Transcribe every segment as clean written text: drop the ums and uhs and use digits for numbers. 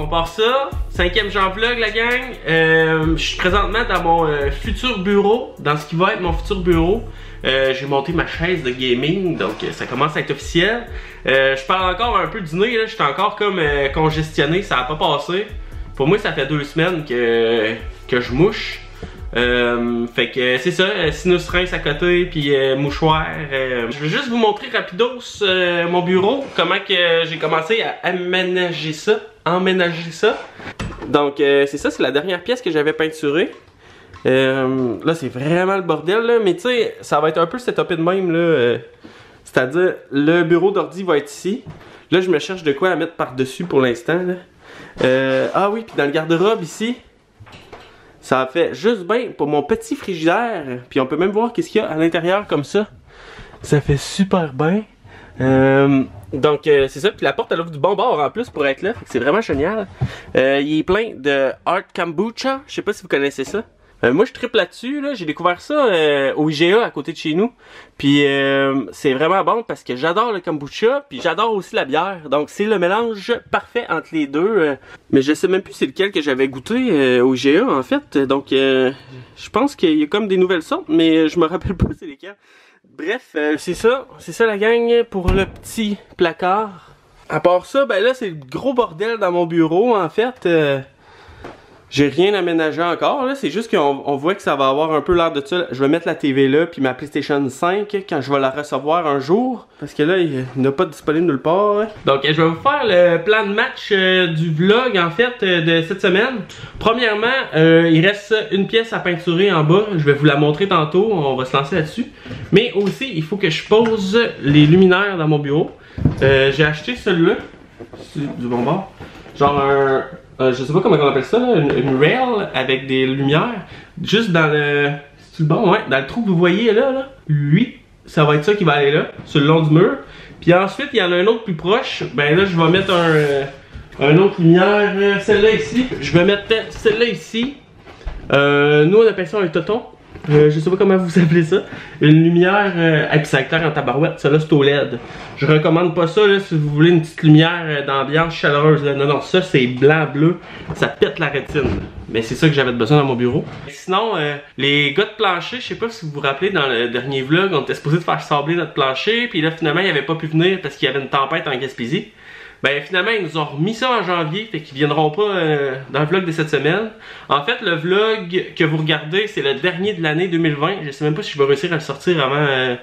on part ça. 5e genre vlog la gang. Je suis présentement dans mon futur bureau, dans ce qui va être mon futur bureau. J'ai monté ma chaise de gaming, donc ça commence à être officiel. Je parle encore un peu du nez, là. Je suis encore comme congestionné, ça n'a pas passé. Pour moi, ça fait 2 semaines que je mouche. Fait que c'est ça, sinus rince à côté, puis mouchoir. Je vais juste vous montrer rapidos mon bureau, comment que j'ai commencé à emménager ça. Donc c'est ça, c'est la dernière pièce que j'avais peinturée. Là c'est vraiment le bordel là, mais tu sais, ça va être un peu setupé de même là. C'est-à-dire, le bureau d'ordi va être ici. Là je me cherche de quoi à mettre par-dessus pour l'instant là. Ah oui, puis dans le garde-robe ici, ça a fait juste bien pour mon petit frigidaire. Puis on peut même voir qu'est-ce qu'il y a à l'intérieur comme ça. Ça fait super bien. Donc c'est ça. Puis la porte elle ouvre du bon bord en plus pour être là. C'est vraiment génial. Il est plein de Art Kombucha. Je sais pas si vous connaissez ça. Moi je triple là-dessus, là. J'ai découvert ça au IGA à côté de chez nous. Puis c'est vraiment bon parce que j'adore le kombucha, puis j'adore aussi la bière. Donc c'est le mélange parfait entre les deux. Mais je sais même plus c'est lequel que j'avais goûté au IGA en fait. Donc je pense qu'il y a comme des nouvelles sortes, mais je me rappelle pas c'est lesquelles. Bref, c'est ça la gang pour le petit placard. À part ça, ben là c'est le gros bordel dans mon bureau en fait. J'ai rien aménagé encore, là. C'est juste qu'on voit que ça va avoir un peu l'air de ça. Je vais mettre la TV là, puis ma PlayStation 5 quand je vais la recevoir un jour. Parce que là, il n'est pas disponible nulle part. Hein. Donc, je vais vous faire le plan de match du vlog, en fait, de cette semaine. Premièrement, il reste une pièce à peinturer en bas. Je vais vous la montrer tantôt. On va se lancer là-dessus. Mais aussi, il faut que je pose les luminaires dans mon bureau. J'ai acheté celui-là. C'est du bon bord. Genre un... je sais pas comment on appelle ça, là, une rail avec des lumières, juste dans le... C'est bon, ouais, dans le trou que vous voyez là, lui, ça va être ça qui va aller là, sur le long du mur. Puis ensuite, il y en a un autre plus proche, ben là, je vais mettre un autre lumière, celle-là ici. Je vais mettre celle-là ici. Nous, on appelle ça un toton. Je sais pas comment vous appelez ça. Une lumière, et puis ça éclaire en tabarouette, ça là c'est au LED. Je recommande pas ça là si vous voulez une petite lumière d'ambiance chaleureuse là. Non, ça c'est blanc-bleu, ça pète la rétine. Mais c'est ça que j'avais besoin dans mon bureau. Sinon, les gars de plancher, je sais pas si vous vous rappelez dans le dernier vlog, on était supposé de faire sabler notre plancher, puis là finalement il avait pas pu venir parce qu'il y avait une tempête en Gaspésie. Ben finalement ils nous ont remis ça en janvier, fait qu'ils viendront pas dans le vlog de cette semaine. En fait le vlog que vous regardez c'est le dernier de l'année 2020. Je sais même pas si je vais réussir à le sortir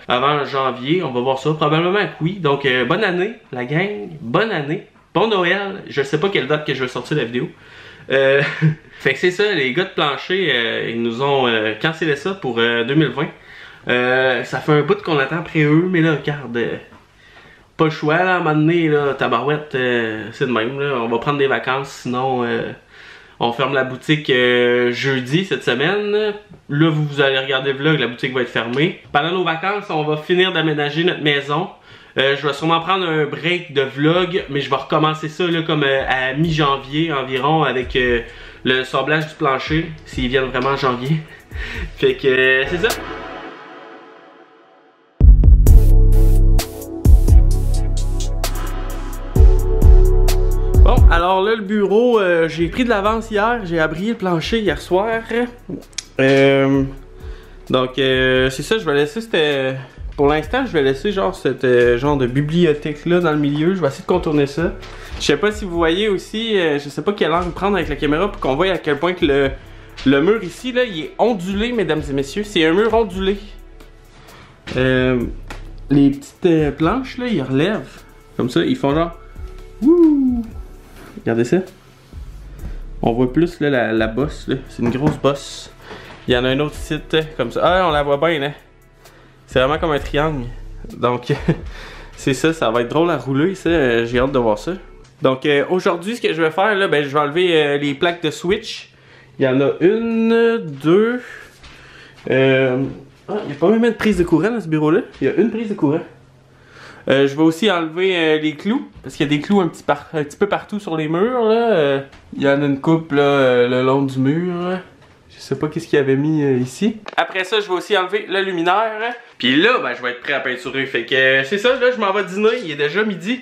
avant janvier, on va voir ça, probablement que oui. Donc bonne année la gang, bonne année, bon Noël, je sais pas quelle date que je vais sortir la vidéo. Fait que c'est ça, les gars de plancher ils nous ont cancellé ça pour 2020. Ça fait un bout qu'on attend après eux, mais là regarde... Pas le choix là, à un moment donné, là, tabarouette, c'est de même là. On va prendre des vacances, sinon on ferme la boutique jeudi cette semaine. Là vous allez regarder le vlog, la boutique va être fermée. Pendant nos vacances, on va finir d'aménager notre maison. Je vais sûrement prendre un break de vlog, mais je vais recommencer ça là, comme à mi-janvier environ avec le sablage du plancher, s'ils viennent vraiment en janvier. Fait que c'est ça. Bon, alors là, le bureau, j'ai pris de l'avance hier, j'ai abrié le plancher hier soir. Donc, c'est ça, je vais laisser pour l'instant, je vais laisser genre cette genre de bibliothèque-là dans le milieu. Je vais essayer de contourner ça. Je sais pas si vous voyez aussi, je sais pas quel angle prendre avec la caméra pour qu'on voit à quel point que le mur ici, là, il est ondulé, mesdames et messieurs. C'est un mur ondulé. Les petites planches, là, ils relèvent. Comme ça, ils font genre... Wouh! Regardez ça. On voit plus là, la bosse. C'est une grosse bosse. Il y en a un autre site comme ça. Ah, on la voit bien, hein. C'est vraiment comme un triangle. Donc, c'est ça. Ça va être drôle à rouler, ça. J'ai hâte de voir ça. Donc, aujourd'hui, ce que je vais faire, là, ben, je vais enlever les plaques de switch. Il y en a une, deux. Il n'y a pas même de prise de courant dans ce bureau-là. Il y a une prise de courant. Je vais aussi enlever les clous, parce qu'il y a des clous un petit peu partout sur les murs. Là. Il y en a une coupe là, le long du mur. Là. Je sais pas qu'est-ce qu'il y avait mis ici. Après ça, je vais aussi enlever le luminaire. Puis là, ben, je vais être prêt à peinturer. Fait que c'est ça, là, je m'en vais dîner. Il est déjà midi.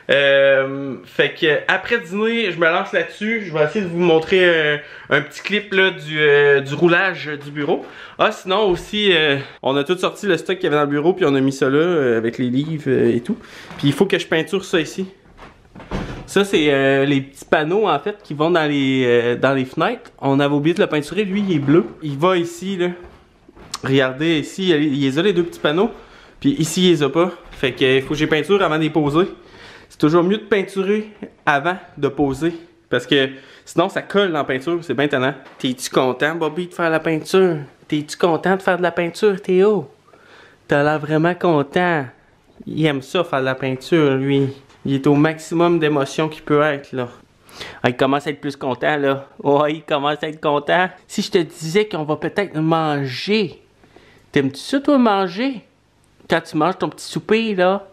Fait que après dîner, je me lance là-dessus. Je vais essayer de vous montrer un petit clip là, du roulage du bureau. Ah, sinon aussi, on a tout sorti le stock qu'il y avait dans le bureau, puis on a mis ça là avec les livres et tout. Puis il faut que je peinture ça ici. Ça, c'est les petits panneaux en fait qui vont dans les fenêtres. On avait oublié de le peinturer. Lui, il est bleu. Il va ici, là. Regardez, ici, il les a les deux petits panneaux. Puis ici, il les a pas. Fait que faut que j'ai peinture avant de les poser. C'est toujours mieux de peinturer avant de poser. Parce que sinon, ça colle dans la peinture. C'est bien tannant. T'es-tu content, Bobby, de faire la peinture? T'es-tu content de faire de la peinture, Théo? T'as l'air vraiment content. Il aime ça, faire de la peinture, lui. Il est au maximum d'émotion qu'il peut être, là. Ah, il commence à être plus content, là. Ouais, il commence à être content. Si je te disais qu'on va peut-être manger, t'aimes-tu ça, toi, manger? Quand tu manges ton petit souper, là?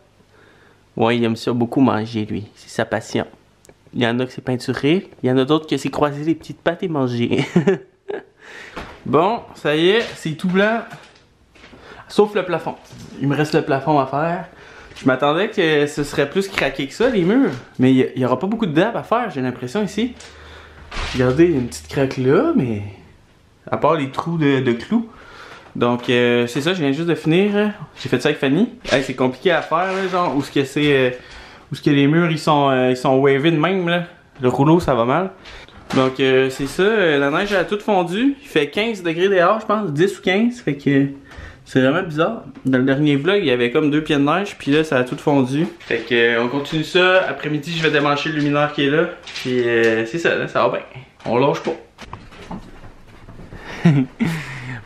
Ouais, il aime ça beaucoup manger, lui. C'est sa passion. Il y en a que c'est peinturer. Il y en a d'autres que c'est croiser les petites pattes et manger. Bon, ça y est, c'est tout blanc. Sauf le plafond. Il me reste le plafond à faire. Je m'attendais que ce serait plus craqué que ça, les murs. Mais il n'y aura pas beaucoup de dabe à faire, j'ai l'impression, ici. Regardez, il y a une petite craque là, mais... à part les trous de clous. Donc, c'est ça, je viens juste de finir. J'ai fait ça avec Fanny. Hey, c'est compliqué à faire, là, genre, où ce que c'est... où ce que les murs, ils sont wavés de même, là. Le rouleau, ça va mal. Donc, c'est ça, la neige a tout fondu. Il fait 15 degrés dehors, je pense, 10 ou 15. Fait que... c'est vraiment bizarre. Dans le dernier vlog, il y avait comme 2 pieds de neige, puis là, ça a tout fondu. Fait que on continue ça. Après-midi, je vais démancher le luminaire qui est là. Puis c'est ça, là, ça va bien. On lâche pas.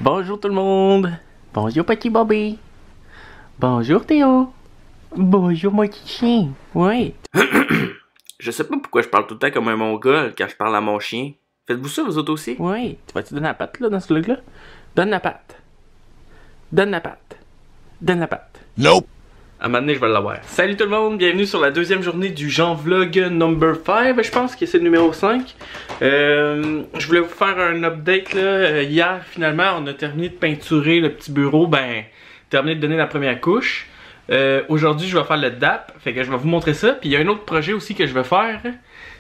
Bonjour tout le monde. Bonjour petit Bobby. Bonjour Théo. Bonjour mon petit chien. Ouais. Je sais pas pourquoi je parle tout le temps comme un mongol quand je parle à mon chien. Faites-vous ça vous autres aussi? Ouais. Tu vas-tu donner la patte là dans ce vlog là? Donne la patte. Donne la patte. Donne la patte. Nope. À un moment donné, je vais l'avoir. Salut tout le monde, bienvenue sur la deuxième journée du Jean Vlog number 5. Je pense que c'est le numéro 5. Je voulais vous faire un update là. Hier, finalement, on a terminé de peinturer le petit bureau. Ben, terminé de donner la première couche. Aujourd'hui, je vais faire le DAP. Fait que je vais vous montrer ça. Puis il y a un autre projet aussi que je vais faire.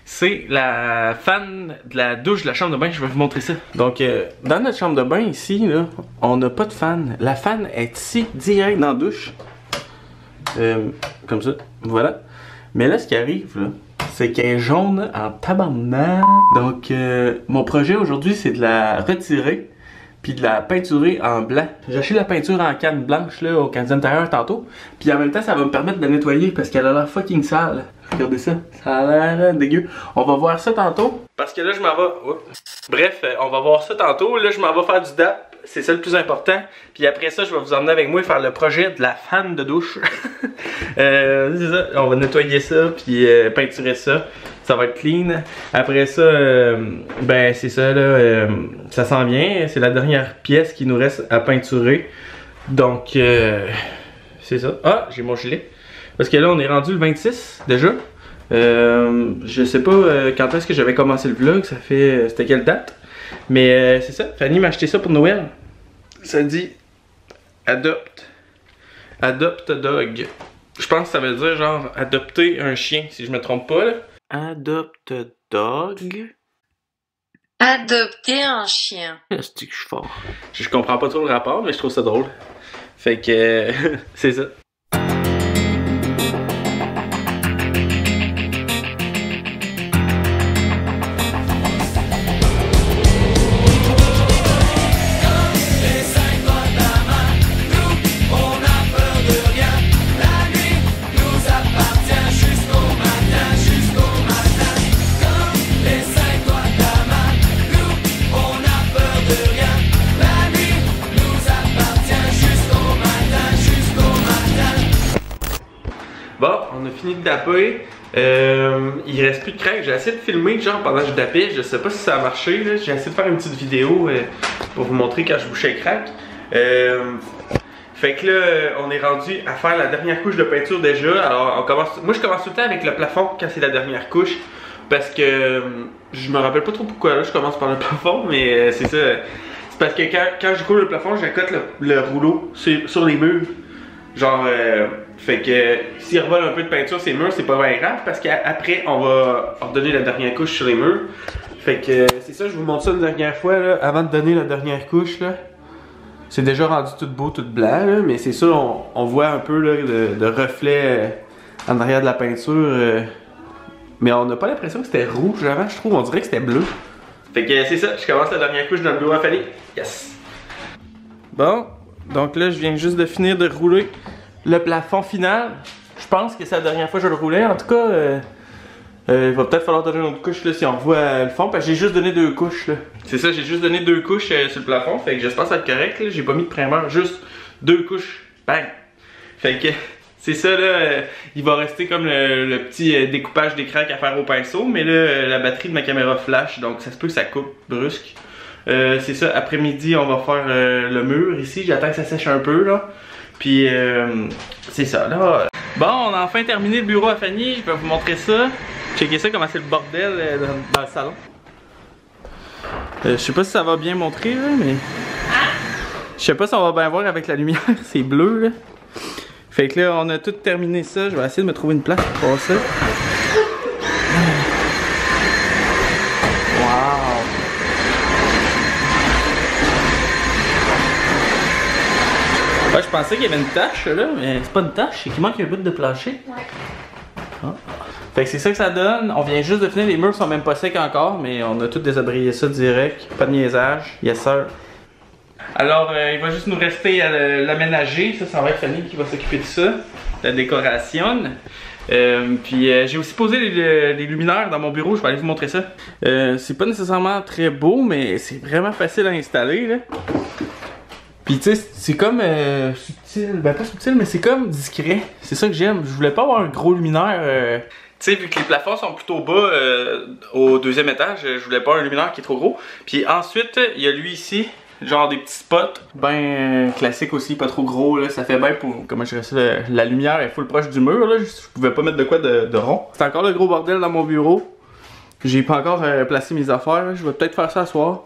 C'est la fan de la douche de la chambre de bain. Je vais vous montrer ça. Donc, dans notre chambre de bain ici, là, on n'a pas de fan. La fan est ici, direct dans la douche. Comme ça, voilà. Mais là, ce qui arrive, là, c'est qu'elle est jaune en tabarnak. Donc, mon projet aujourd'hui, c'est de la retirer puis de la peinturer en blanc. J'ai acheté la peinture en canne blanche là, au Canadien Intérieur tantôt. Puis en même temps, ça va me permettre de la nettoyer parce qu'elle a l'air fucking sale. Regardez ça, ça a l'air dégueu. On va voir ça tantôt. Parce que là, je m'en vais... Bref, on va voir ça tantôt. Là, je m'en vais faire du DAP. C'est ça le plus important. Puis après ça, je vais vous emmener avec moi faire le projet de la fan de douche. C'est ça. On va nettoyer ça, puis peinturer ça. Ça va être clean. Après ça, ben c'est ça là. Ça s'en vient. C'est la dernière pièce qui nous reste à peinturer. Donc, c'est ça. Ah, j'ai mon gilet. Parce que là, on est rendu le 26 déjà. Je sais pas quand est-ce que j'avais commencé le vlog. Ça fait... c'était quelle date? Mais c'est ça, Fanny m'a acheté ça pour Noël. Ça dit adopte. Adopte a dog. Je pense que ça veut dire genre adopter un chien, si je me trompe pas là. Adopte dog. Adopter un chien. C'est que je suis fort. Je comprends pas trop le rapport, mais je trouve ça drôle. Fait que c'est ça. Bon, on a fini de daper. Il reste plus de crack. J'ai essayé de filmer genre pendant que je dapais. Je sais pas si ça a marché. J'ai essayé de faire une petite vidéo pour vous montrer quand je bouchais le crack. Fait que là, on est rendu à faire la dernière couche de peinture déjà. Alors, on commence. Moi, je commence tout le temps avec le plafond quand c'est la dernière couche. Parce que je me rappelle pas trop pourquoi là, je commence par le plafond, mais c'est ça. C'est parce que quand je coule le plafond, j'accote le rouleau sur les murs. Genre, Fait que s'il revole un peu de peinture sur les murs, c'est pas bien grave parce qu'après on va redonner la dernière couche sur les murs. Fait que c'est ça, je vous montre ça la dernière fois là, avant de donner la dernière couche là. C'est déjà rendu tout beau, tout blanc là, mais c'est ça, on voit un peu là, de reflet en arrière de la peinture. Mais on n'a pas l'impression que c'était rouge avant, je trouve, on dirait que c'était bleu. Fait que c'est ça, je commence la dernière couche dans le bureau à Fanny. Yes! Bon, donc là je viens juste de finir de rouler le plafond final. Je pense que c'est la dernière fois que je le roulais. En tout cas, il va peut-être falloir donner une autre couche là, si on revoit le fond. Parce que j'ai juste donné 2 couches. C'est ça, j'ai juste donné 2 couches sur le plafond. Fait que j'espère que ça va être correct. J'ai pas mis de primer, juste 2 couches. Bang! Fait que c'est ça là. Il va rester comme le petit découpage des craques à faire au pinceau. Mais là, la batterie de ma caméra flash. Donc ça se peut que ça coupe brusque. C'est ça, après-midi, on va faire le mur ici. J'attends que ça sèche un peu là. Puis c'est ça là. Bon, on a enfin terminé le bureau à Fanny. Je vais vous montrer ça. Checkez ça, comment c'est le bordel dans le salon. Je sais pas si ça va bien montrer là, mais je sais pas si on va bien voir avec la lumière. C'est bleu là. Fait que là, on a tout terminé ça. Je vais essayer de me trouver une place pour faire ça. Ouais, je pensais qu'il y avait une tache là, mais c'est pas une tache, c'est qu'il manque un bout de plancher. Ouais. Ah. Fait que c'est ça que ça donne. On vient juste de finir, les murs sont même pas secs encore, mais on a tout désabrayé ça direct. Pas de niaisage. Yes sir. Alors, il va juste nous rester à l'aménager. Ça va être Fanny qui va s'occuper de ça. La décoration. Puis j'ai aussi posé les luminaires dans mon bureau, je vais aller vous montrer ça. C'est pas nécessairement très beau, mais c'est vraiment facile à installer là. Puis tu sais, c'est comme subtil, ben pas subtil, mais c'est comme discret. C'est ça que j'aime. Je voulais pas avoir un gros luminaire. Tu sais, vu que les plafonds sont plutôt bas au 2e étage, je voulais pas un luminaire qui est trop gros. Puis ensuite, il y a lui ici, genre des petits spots, ben classique aussi, pas trop gros là. Ça fait bien pour, comment je dirais ça, la lumière est full proche du mur là. Je pouvais pas mettre de quoi de rond. C'est encore le gros bordel dans mon bureau. J'ai pas encore placé mes affaires. Là. Je vais peut-être faire ça ce soir.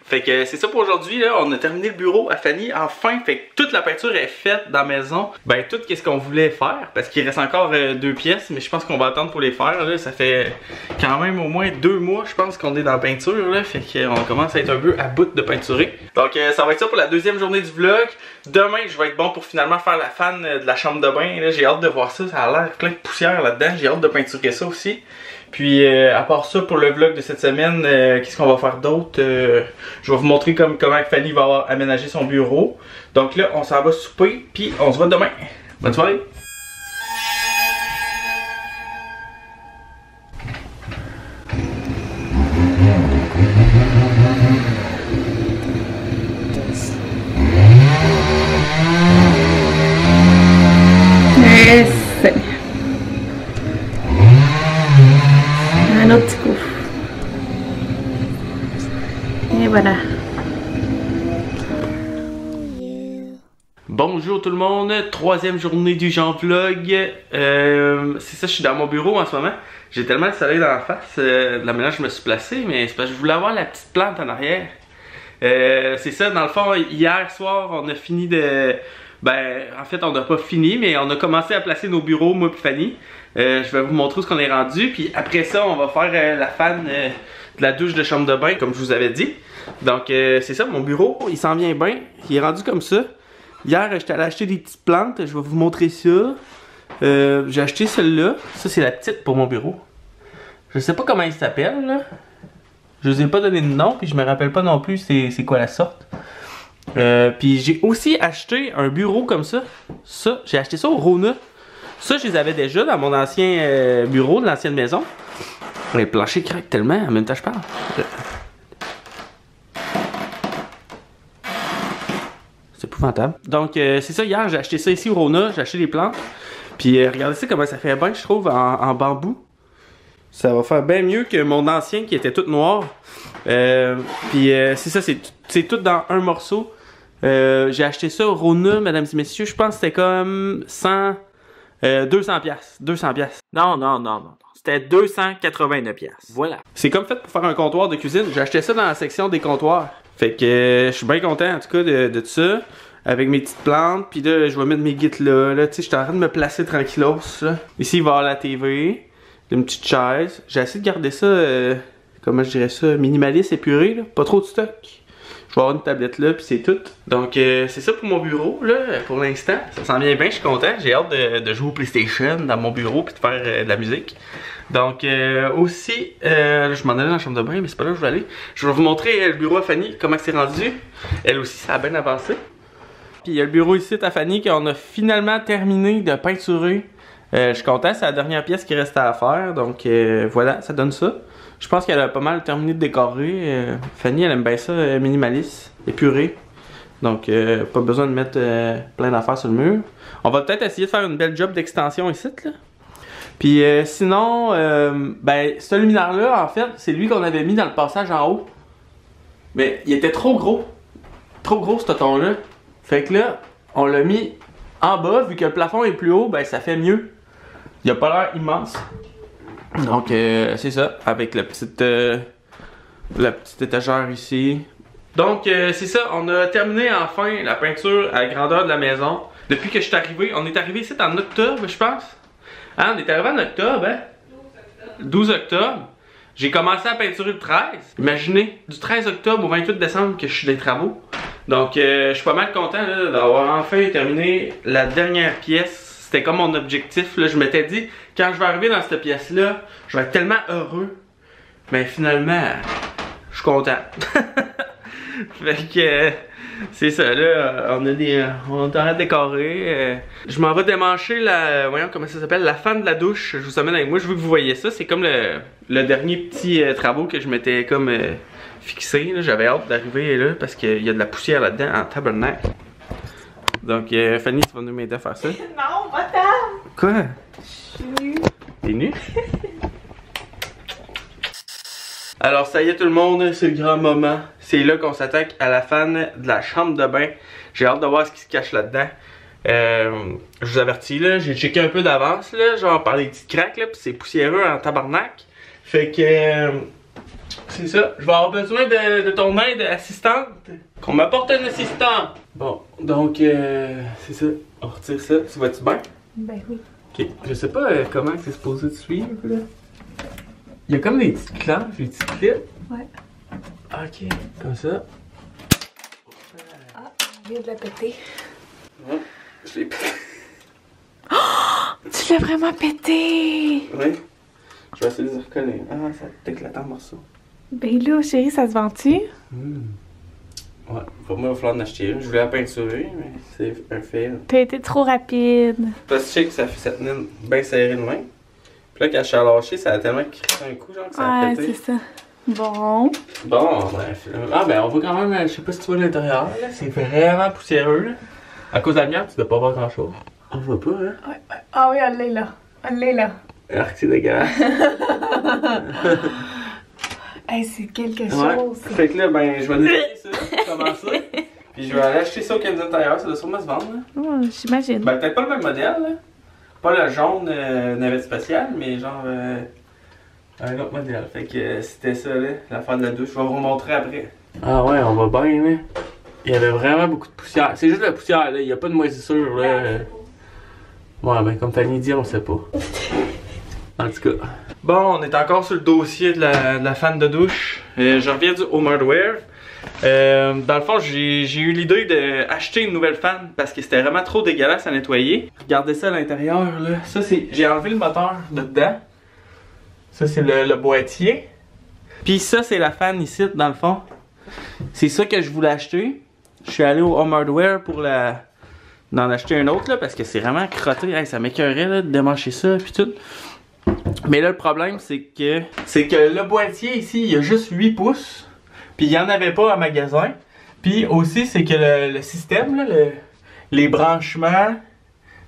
Fait que c'est ça pour aujourd'hui, là. On a terminé le bureau à Fanny, enfin. Fait que toute la peinture est faite dans la maison. Ben, tout ce qu'on voulait faire, parce qu'il reste encore 2 pièces, mais je pense qu'on va attendre pour les faire, là. Ça fait quand même au moins 2 mois, je pense, qu'on est dans la peinture, là. Fait qu'on commence à être un peu à bout de peinturer. Donc, ça va être ça pour la 2e journée du vlog. Demain, je vais être bon pour finalement faire la fan de la chambre de bain, là. J'ai hâte de voir ça. Ça a l'air plein de poussière là-dedans. J'ai hâte de peinturer ça aussi. Puis à part ça, pour le vlog de cette semaine, qu'est-ce qu'on va faire d'autre? Je vais vous montrer comment Fanny va avoir aménagé son bureau. Donc là, on s'en va souper, puis on se voit demain. Bonne soirée! Un autre petit coup. Et voilà. Bonjour tout le monde, 3e journée du Jean Vlog. C'est ça, je suis dans mon bureau en ce moment. J'ai tellement le soleil dans la face, de la manière je me suis placé, mais c'est parce que je voulais avoir la petite plante en arrière. C'est ça, dans le fond, hier soir, on a fini de... Ben, en fait, on n'a pas fini, mais on a commencé à placer nos bureaux, moi et Fanny. Je vais vous montrer où on est rendu, puis après ça, on va faire la fan de la douche de chambre de bain, comme je vous avais dit. Donc, c'est ça, mon bureau, il s'en vient bien. Il est rendu comme ça. Hier, j'étais allé acheter des petites plantes, je vais vous montrer ça. J'ai acheté celle-là. Ça, c'est la petite pour mon bureau. Je sais pas comment il s'appelle, là. Je vous ai pas donné de nom, puis je me rappelle pas non plus c'est quoi la sorte. Puis j'ai aussi acheté un bureau comme ça. Ça, j'ai acheté ça au Rona. Ça, je les avais déjà dans mon ancien bureau de l'ancienne maison. Le plancher craque tellement, en même temps je parle. C'est épouvantable. Donc c'est ça, hier j'ai acheté ça ici au Rona, j'ai acheté des plantes. Puis regardez ça comment ça fait bien, je trouve, en bambou. Ça va faire bien mieux que mon ancien qui était tout noir. Puis c'est ça, c'est tout dans un morceau. J'ai acheté ça au Rona, mesdames et messieurs. Je pense que c'était comme 200 piastres. 200 piastres. Non. C'était 289 piastres. Voilà. C'est comme fait pour faire un comptoir de cuisine. J'ai acheté ça dans la section des comptoirs. Fait que je suis bien content en tout cas de ça. avec mes petites plantes. Puis là, je vais mettre mes guides là. Tu sais, je suis en train de me placer tranquillos. Là. Ici, il va y avoir la TV, une petite chaise. J'ai essayé de garder ça, comment je dirais ça, minimaliste, épuré. Là. Pas trop de stock. Je vais avoir une tablette là, puis c'est tout. Donc, c'est ça pour mon bureau, là, pour l'instant. Ça s'en vient bien, je suis content. J'ai hâte de jouer au PlayStation dans mon bureau, puis de faire de la musique. Donc, aussi, je m'en allais dans la chambre de bain, mais c'est pas là où je vais aller. Je vais vous montrer le bureau à Fanny, comment c'est rendu. Elle aussi, ça a bien avancé. Puis, il y a le bureau ici à Fanny qu'on a finalement terminé de peinturer. Je suis content, c'est la dernière pièce qui restait à faire. Donc, voilà, ça donne ça. Je pense qu'elle a pas mal terminé de décorer. Fanny, elle aime bien ça, minimaliste, épuré. Donc, pas besoin de mettre plein d'affaires sur le mur. On va peut-être essayer de faire une belle job d'extension ici, là. Puis sinon, ben, ce luminaire-là, en fait, c'est lui qu'on avait mis dans le passage en haut. Mais il était trop gros. Trop gros, ce ton-là. Fait que là, on l'a mis en bas. Vu que le plafond est plus haut, ben, ça fait mieux. Il a pas l'air immense. Donc, c'est ça. Avec la petite étagère ici. Donc, c'est ça. On a terminé enfin la peinture à la grandeur de la maison. Depuis que je suis arrivé, on est arrivé ici en octobre, je pense. Hein, on est arrivé en octobre, hein? 12 octobre. J'ai commencé à peinturer le 13. Imaginez, du 13 octobre au 28 décembre que je suis des travaux. Donc, je suis pas mal content d'avoir enfin terminé la dernière pièce. C'était comme mon objectif. Là. Je m'étais dit, quand je vais arriver dans cette pièce-là, je vais être tellement heureux. Mais finalement, je suis content. Fait que c'est ça, là, on est en train de décorer. Je m'en vais démancher la, voyons comment ça s'appelle, la fan de la douche. Je vous amène avec moi, je veux que vous voyez ça. C'est comme le dernier petit travaux que je m'étais comme fixé. J'avais hâte d'arriver là parce qu'il y a de la poussière là-dedans en tabernacle. Donc Fanny, tu vas nous m'aider à faire ça? Non, va-t'en! Quoi? Je suis nue. T'es nue? Alors ça y est tout le monde, c'est le grand moment. C'est là qu'on s'attaque à la fan de la chambre de bain. J'ai hâte de voir ce qui se cache là-dedans. Je vous avertis là, j'ai checké un peu d'avance là, genre par les petites craques là, puis c'est poussiéreux en tabarnak. Fait que c'est ça, je vais avoir besoin de ton aide assistante. Qu'on m'apporte un assistant. Bon, donc c'est ça, on retire ça. Tu vas-tu bien? Ben oui. Ok, je sais pas comment c'est supposé te suivre là. Il y a comme des petites clanches, des petites clips. Ouais. Ok, comme ça. Ah, je viens de la péter. Ouais, je l'ai pété. Oh! Tu l'as vraiment pété! Oui. Je vais essayer de les recoller. Ah, ça t'éclate en morceaux. Ben là, chérie, ça se vend-tu? Ouais, pour moi, il va falloir en acheter une. Je voulais la peinturer, mais c'est un fail. T'as été trop rapide. Parce que je sais que ça tenait bien serré de main. Puis là, quand je suis lâché, ça a tellement crié un coup, genre que ça a Ouais, pété. c'est ça. Bon. Bon, bref. Ah, ben, on voit quand même, je sais pas si tu vois l'intérieur, là. C'est vraiment poussiéreux, là. À cause de la lumière, tu dois pas voir grand chose. On voit pas, hein? Ouais, ouais. Ah oui, elle l'est là. Elle l'est là. Arc, c'est dégueulasse. Hey, c'est quelque Ouais. chose. Fait que là, ben, je vais nettoyer ça, commencer. Puis je vais aller acheter ça au Canada Tire, ça doit sûrement se vendre, là. Oh, j'imagine. Ben, peut-être pas le même modèle, là. Pas le jaune navette spatiale, mais genre un autre modèle. Fait que c'était ça, là, l'affaire de la douche. Je vais vous montrer après. Ah ouais, on va bien, là. Il y avait vraiment beaucoup de poussière. C'est juste la poussière, là. Il n'y a pas de moisissure, là. Ouais, ben, comme Fanny dit, on sait pas. En tout cas. Bon, on est encore sur le dossier de la fan de douche. Je reviens du Home Hardware. Dans le fond, j'ai eu l'idée d'acheter une nouvelle fan parce que c'était vraiment trop dégueulasse à nettoyer. Regardez ça à l'intérieur, là. Ça, c'est. J'ai enlevé le moteur de dedans. Ça, c'est le boîtier. Puis ça, c'est la fan ici, dans le fond. C'est ça que je voulais acheter. Je suis allé au Home Hardware pour d'en acheter un autre, là, parce que c'est vraiment crotté. Hey, ça m'écœurait, là, de démancher ça, puis tout. Mais là, le problème, c'est que le boîtier ici, il y a juste 8 pouces. Puis il n'y en avait pas en magasin. Puis aussi, c'est que le système, là, les branchements,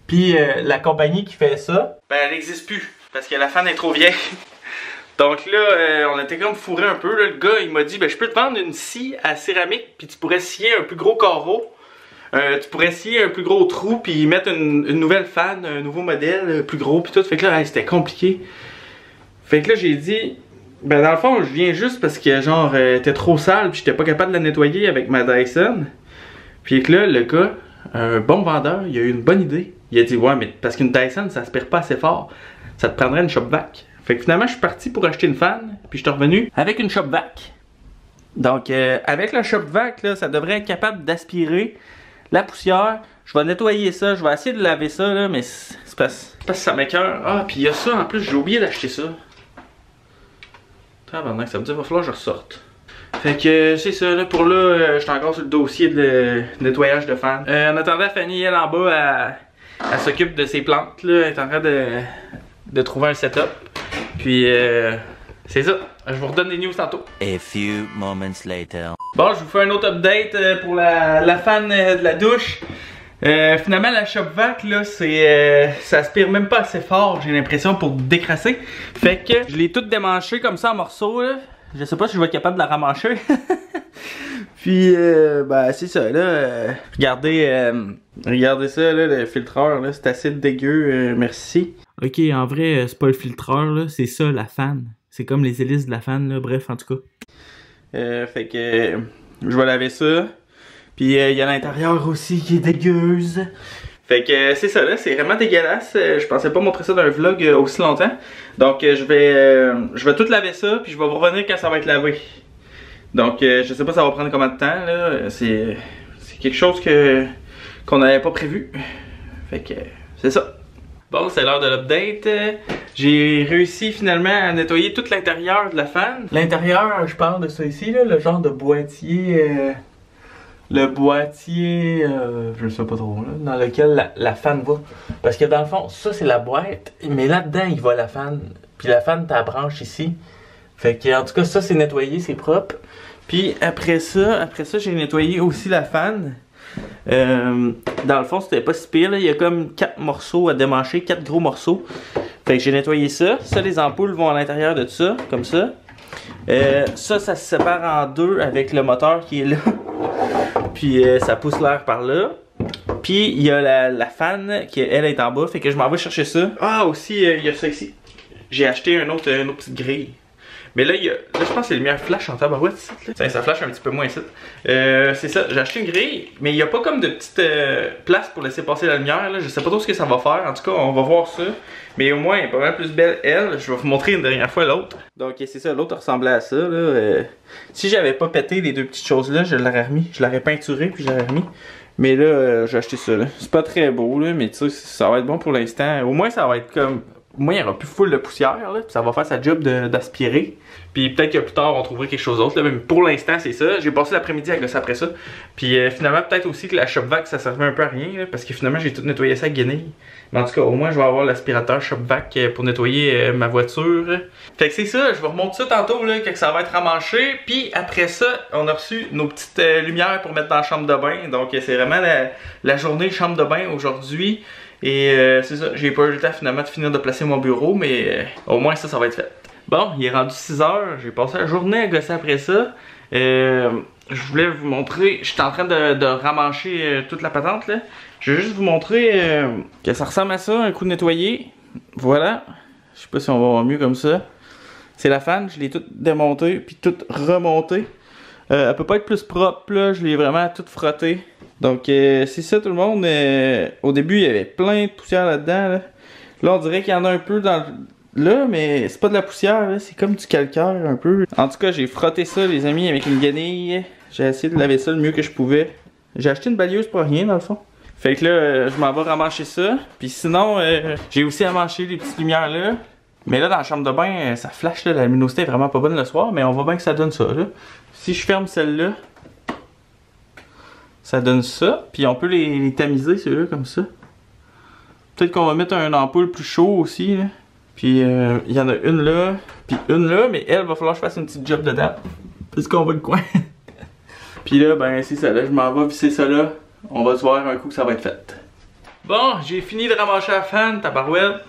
puis la compagnie qui fait ça, ben elle n'existe plus. Parce que la fan est trop vieille. Donc là, on était comme fourré un peu. Là. Le gars, il m'a dit, ben je peux te vendre une scie à céramique, puis tu pourrais scier un plus gros carreau. Tu pourrais scier un plus gros trou, puis mettre une nouvelle fan, un nouveau modèle, plus gros, puis tout. Fait que là, hey, c'était compliqué. Fait que là, j'ai dit, ben dans le fond, je viens juste parce que genre, elle était trop sale, puis j'étais pas capable de la nettoyer avec ma Dyson. Puis que là, le gars, un bon vendeur, il a eu une bonne idée. Il a dit, ouais, mais parce qu'une Dyson, ça aspire pas assez fort. Ça te prendrait une shop vac. Fait que finalement, je suis parti pour acheter une fan, puis je suis revenu avec une shop vac. Donc, avec la shop vac, là, ça devrait être capable d'aspirer la poussière. Je vais nettoyer ça, je vais essayer de laver ça, là, mais c'est parce que ça m'écoeure. Ah, puis il y a ça en plus, j'ai oublié d'acheter ça. Tabarnak, ça veut dire qu'il va falloir que je ressorte. Fait que c'est ça, là, pour là, je suis encore sur le dossier de nettoyage de fan. En attendant, Fanny, elle en bas, elle s'occupe de ses plantes, là, elle est en train de trouver un setup. Puis, c'est ça, je vous redonne des news tantôt. A few moments later. Bon, je vous fais un autre update pour la fan de la douche. Finalement, la shop vac, là, ça aspire même pas assez fort, j'ai l'impression, pour décrasser. Fait que je l'ai toute démanchée comme ça en morceaux, là. Je sais pas si je vais être capable de la ramancher. Puis, ben, c'est ça, là. Regardez ça, là, le filtreur, là, c'est assez dégueu, merci. Ok, en vrai, c'est pas le filtreur, là, c'est ça, la fan. C'est comme les hélices de la fan, là, bref, en tout cas. Fait que, je vais laver ça. Puis, il y a l'intérieur aussi qui est dégueuse. Fait que, c'est ça, là, c'est vraiment dégueulasse. Je pensais pas montrer ça dans un vlog aussi longtemps. Donc, je vais tout laver ça, puis je vais vous revenir quand ça va être lavé. Donc, je sais pas ça va prendre combien de temps, là. C'est quelque chose qu'on n'avait pas prévu. Fait que, c'est ça. Bon, c'est l'heure de l'update. J'ai réussi finalement à nettoyer tout l'intérieur de la fan. L'intérieur, je parle de ça ici, là, le genre de boîtier... le boîtier, je sais pas trop, là, dans lequel la fan va. Parce que dans le fond, ça c'est la boîte, mais là-dedans il va la fan. Puis la fan, t'as la branche ici. Fait que, en tout cas, ça c'est nettoyé, c'est propre. Puis après ça j'ai nettoyé aussi la fan. Dans le fond, c'était pas si pire, là. Il y a comme 4 morceaux à démancher, 4 gros morceaux. Fait que j'ai nettoyé ça. Ça, les ampoules vont à l'intérieur de ça, comme ça. Ça se sépare en deux avec le moteur qui est là. Puis ça pousse l'air par là. Puis il y a la fan qui elle est en bas. Fait que je m'en vais chercher ça. Ah aussi il y a ça ici. J'ai acheté une autre petite grille. Mais là, là je pense que c'est les lumières flash en tabarouette ici. Ça flash un petit peu moins ici. C'est ça, j'ai acheté une grille. Mais il n'y a pas comme de petite place pour laisser passer la lumière. Là. Je sais pas trop ce que ça va faire. En tout cas, on va voir ça. Mais au moins, elle est pas mal plus belle, elle. Je vais vous montrer une dernière fois l'autre. Donc, c'est ça, l'autre ressemblait à ça. Là. Si j'avais pas pété les deux petites choses-là, je l'aurais remis. Je l'aurais peinturé, puis je l'aurais remis. Mais là, j'ai acheté ça. C'est pas très beau, là, mais tu sais, ça va être bon pour l'instant. Au moins, ça va être comme... Au moins, il y aura plus full de poussière, là, puis ça va faire sa job d'aspirer. Puis peut-être que plus tard, on trouverait quelque chose d'autre. Mais pour l'instant, c'est ça. J'ai passé l'après-midi avec ça après ça. Puis finalement, peut-être aussi que la shop vac, ça servait un peu à rien. Là, parce que finalement, j'ai tout nettoyé ça à guenille. Mais en tout cas, au moins, je vais avoir l'aspirateur shop vac pour nettoyer ma voiture. Fait que c'est ça. Je vous remonte ça tantôt, là, quand ça va être ramanché. Puis après ça, on a reçu nos petites lumières pour mettre dans la chambre de bain. Donc c'est vraiment la journée chambre de bain aujourd'hui. Et c'est ça, j'ai pas eu le temps finalement de finir de placer mon bureau, mais au moins ça va être fait. Bon, il est rendu 6 h, j'ai passé la journée à gosser après ça. Je voulais vous montrer, je suis en train de ramancher toute la patente là. Je vais juste vous montrer que ça ressemble à ça, un coup de nettoyé. Voilà, je sais pas si on va voir mieux comme ça. C'est la fan, je l'ai toute démontée puis toute remontée. Elle peut pas être plus propre là, je l'ai vraiment toute frottée. Donc c'est ça tout le monde. Au début il y avait plein de poussière là-dedans. Là on dirait qu'il y en a un peu dans là, mais c'est pas de la poussière, c'est comme du calcaire un peu. En tout cas j'ai frotté ça les amis avec une guenille. J'ai essayé de laver ça le mieux que je pouvais. J'ai acheté une balieuse pour rien dans le fond. Fait que là je m'en vais ramancher ça. Puis sinon j'ai aussi amanché les petites lumières là. Mais là dans la chambre de bain ça flash là, la luminosité est vraiment pas bonne le soir. Mais on voit bien que ça donne ça là. Si je ferme celle-là, ça donne ça, puis on peut les tamiser ceux-là comme ça. Peut-être qu'on va mettre un ampoule plus chaud aussi, là. Puis il y en a une là, puis une là, mais elle va falloir que je fasse une petite job dedans. Puisqu'on va le coin. Puis là, ben c'est ça, là, je m'en vais visser ça là. On va se voir un coup que ça va être fait. Bon, j'ai fini de ramasser la fan, tabarouette.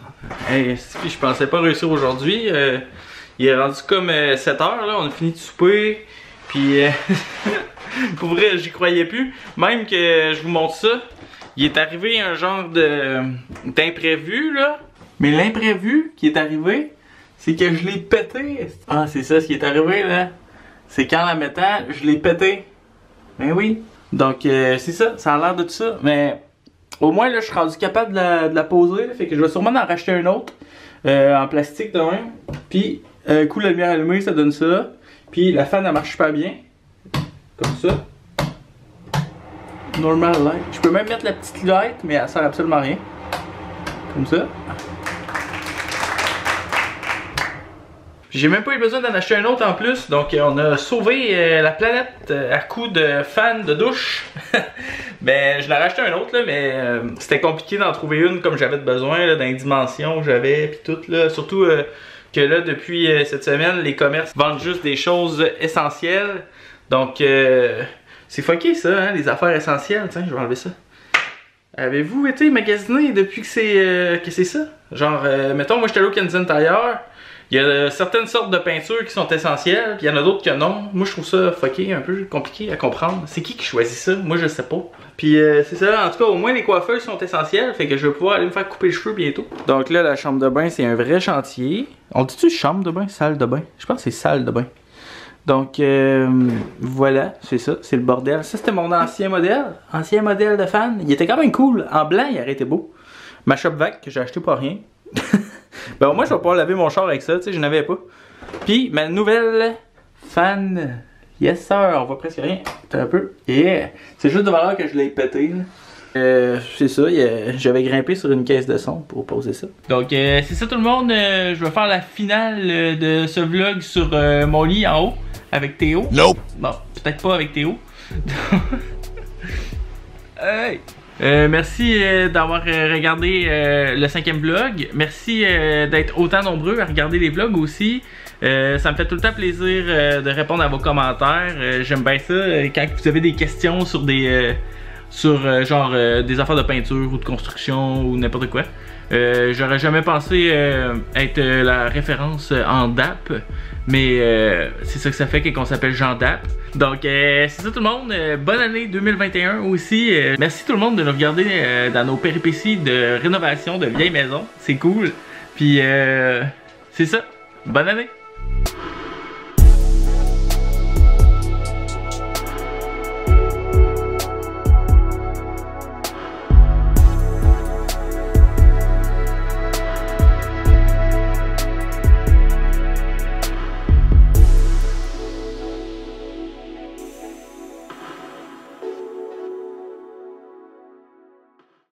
Hey, si je pensais pas réussir aujourd'hui. Il est rendu comme 7 h là, on a fini de souper. Puis pour vrai, j'y croyais plus. Même que je vous montre ça, il est arrivé un genre d'imprévu là. Mais l'imprévu qui est arrivé, c'est que je l'ai pété. Ah, c'est ça ce qui est arrivé là. C'est qu'en la mettant, je l'ai pété. Ben oui, Donc c'est ça, ça a l'air de tout ça. Mais au moins là je suis rendu capable de la poser. Fait que je vais sûrement en racheter un autre en plastique de même. Puis coup la lumière allumée ça donne ça. Puis la fan elle marche super bien. Comme ça. Normal light. Je peux même mettre la petite light mais elle sert absolument à rien. Comme ça. J'ai même pas eu besoin d'en acheter un autre en plus, donc on a sauvé la planète à coup de fans de douche. Ben je l'ai racheté un autre là, mais c'était compliqué d'en trouver une comme j'avais besoin là, dans les dimensions que j'avais puis tout là. Surtout que là depuis cette semaine, les commerces vendent juste des choses essentielles. Donc c'est fucké ça, hein, les affaires essentielles. Tiens, je vais enlever ça. Avez-vous été magasiné depuis que c'est ça? Genre, mettons, moi j'étais allé au Canadian Tire. Il y a certaines sortes de peintures qui sont essentielles, puis il y en a d'autres que non. Moi je trouve ça fucké, un peu compliqué à comprendre. C'est qui choisit ça? Moi je sais pas. Puis c'est ça, en tout cas au moins les coiffeuses sont essentielles, fait que je vais pouvoir aller me faire couper les cheveux bientôt. Donc là la chambre de bain c'est un vrai chantier. On dit-tu chambre de bain? Salle de bain? Je pense que c'est salle de bain. Donc voilà, c'est ça, c'est le bordel. Ça c'était mon ancien modèle de fan. Il était quand même cool, en blanc il aurait été beau. Ma shop vac que j'ai acheté pour rien. Ben au moins je vais pouvoir laver mon char avec ça, tu sais, je n'avais pas. Puis ma nouvelle fan, yes sir, on voit presque rien, un peu. Yeah. C'est juste de valeur que je l'ai pété là. C'est ça, j'avais grimpé sur une caisse de son pour poser ça. Donc c'est ça tout le monde, je vais faire la finale de ce vlog sur mon lit en haut avec Théo. Nope. Bon, peut-être pas avec Théo. Hey. Merci d'avoir regardé le 5e vlog. Merci d'être autant nombreux à regarder les vlogs aussi. Ça me fait tout le temps plaisir de répondre à vos commentaires. J'aime bien ça quand vous avez des questions sur des des affaires de peinture ou de construction ou n'importe quoi. J'aurais jamais pensé être la référence en DAP, mais c'est ça que ça fait qu'on s'appelle Jean DAP. Donc c'est ça tout le monde, bonne année 2021 aussi. Merci tout le monde de nous regarder dans nos péripéties de rénovation de vieilles maisons, c'est cool. Puis c'est ça, bonne année!